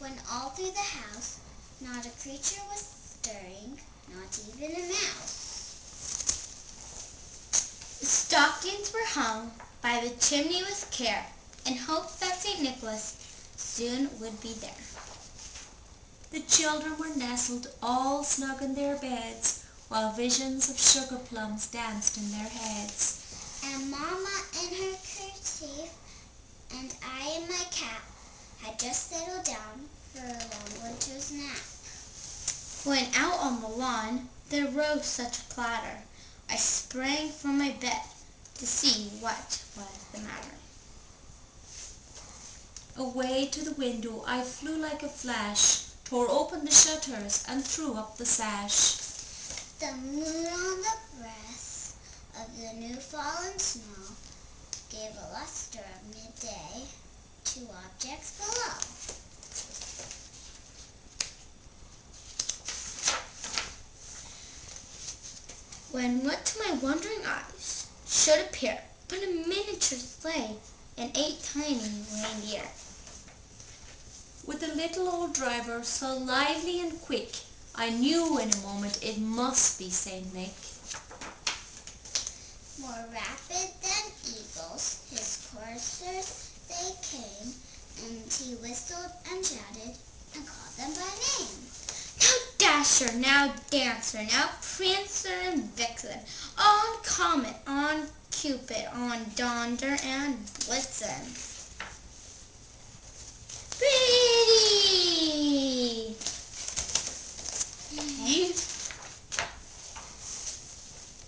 when all through the house not a creature was stirring, not even a mouse. The stockings were hung by the chimney with care, in hopes that St. Nicholas soon would be there. The children were nestled all snug in their beds, while visions of sugar plums danced in their heads. And Mama in her kerchief, and I in my cap, had just settled down for a long winter's nap. When out on the lawn there rose such a clatter, I sprang from my bed to see what was the matter. Away to the window I flew like a flash, tore open the shutters and threw up the sash. The moon on the breast of the new fallen snow gave a luster of midday to objects below. When what to my wondering eyes should appear but a miniature sleigh and 8 tiny reindeer. With a little old driver so lively and quick, I knew in a moment it must be St. Nick. More rapid than eagles, his coursers they came, and he whistled and shouted and called them by name. Now Dasher, now Dancer, now Prancer and Vixen, on Comet, on Cupid, on Donder and Blitzen. Pretty!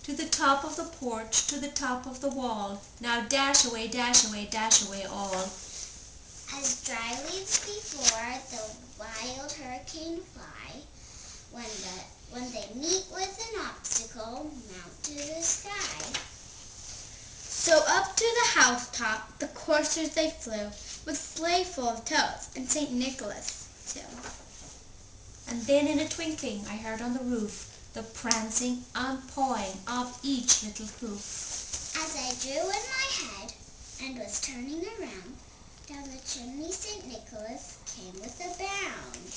To the top of the porch, to the top of the wall, now dash away, dash away, dash away all. As dry leaves before the wild hurricane fly, when they meet with an obstacle, mount to the sky. So up to the housetop the coursers they flew, with sleigh full of toads, and St. Nicholas too. And then in a twinkling I heard on the roof the prancing and pawing of each little hoof. As I drew in my head and was turning around, down the chimney St. Nicholas came with a bound.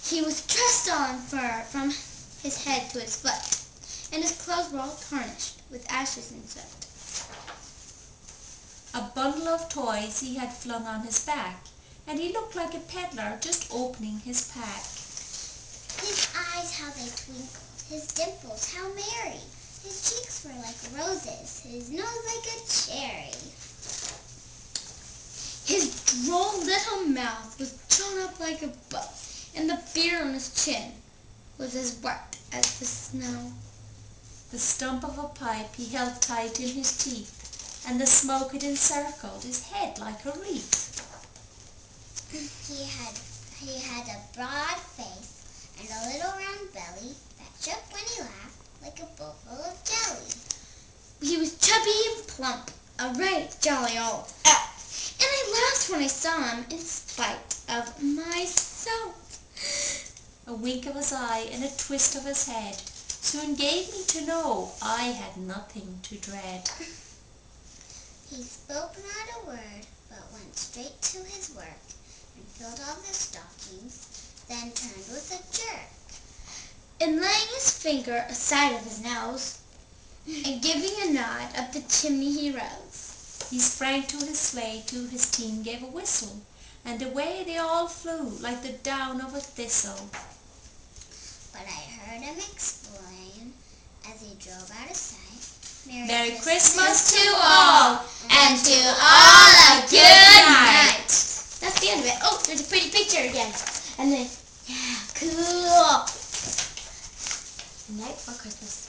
He was dressed all in fur from his head to his foot, and his clothes were all tarnished with ashes and soot. A bundle of toys he had flung on his back, and he looked like a peddler just opening his pack. His eyes, how they twinkled, his dimples, how merry. His cheeks were like roses, his nose like a cherry. His droll little mouth was drawn up like a bow, and the beard on his chin was as white as the snow. The stump of a pipe he held tight in his teeth, and the smoke it encircled his head like a wreath. He had a broad face and a little round belly that shook when he laughed like a bowl full of jelly. He was chubby and plump, a right jolly old elf, and I laughed when I saw him in spite of myself. A wink of his eye and a twist of his head soon gave me to know I had nothing to dread. He spoke not a word, but went straight to his work, and filled all the stockings, then turned with a jerk. And laying his finger aside of his nose, and giving a nod up the chimney he rose. He sprang to his sleigh, to his team gave a whistle, and away they all flew like the down of a thistle. But I heard him explain, as he drove out of sight, Merry Christmas to all, and to all a good night. That's the end of it. Oh, there's a pretty picture again. And then, yeah, cool. Night before Christmas.